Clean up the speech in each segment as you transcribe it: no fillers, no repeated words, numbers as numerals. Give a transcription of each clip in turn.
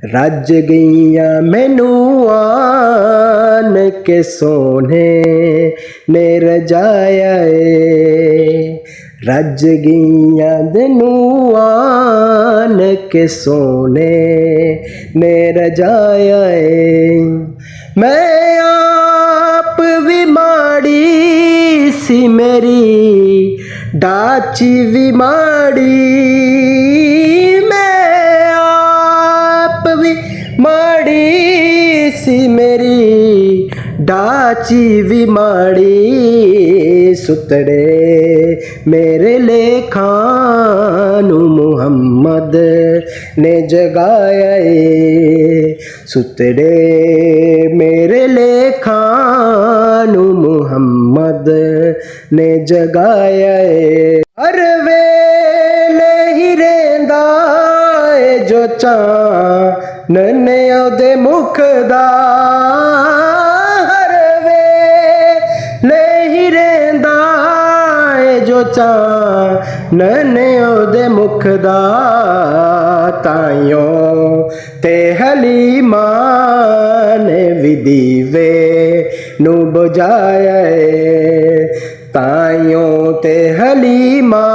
रज गईयां मैनू आन के सोने ने रजाया रज गईयां तेनू आन के सोने ने रजाया मैं आप भी माड़ी सी मेरी डाची भी माड़ी माड़ी सी मेरी डाची भी माड़ी सुतड़े मेरे लेखानू मुहम्मद ने जगाया सुतड़े मेरे लेखानू मुहम्मद ने जगाया हर वेले ही रेंदा जो चानने ओदे मुख दा हर वेले ही रेंदा जो चानने ओदे मुख दा ताइयों ते हलीमा ने भी दीवे नू बुझाया ताइयों ते हलीमा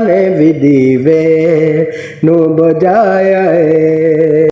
ने भी दीवे नू बुझाया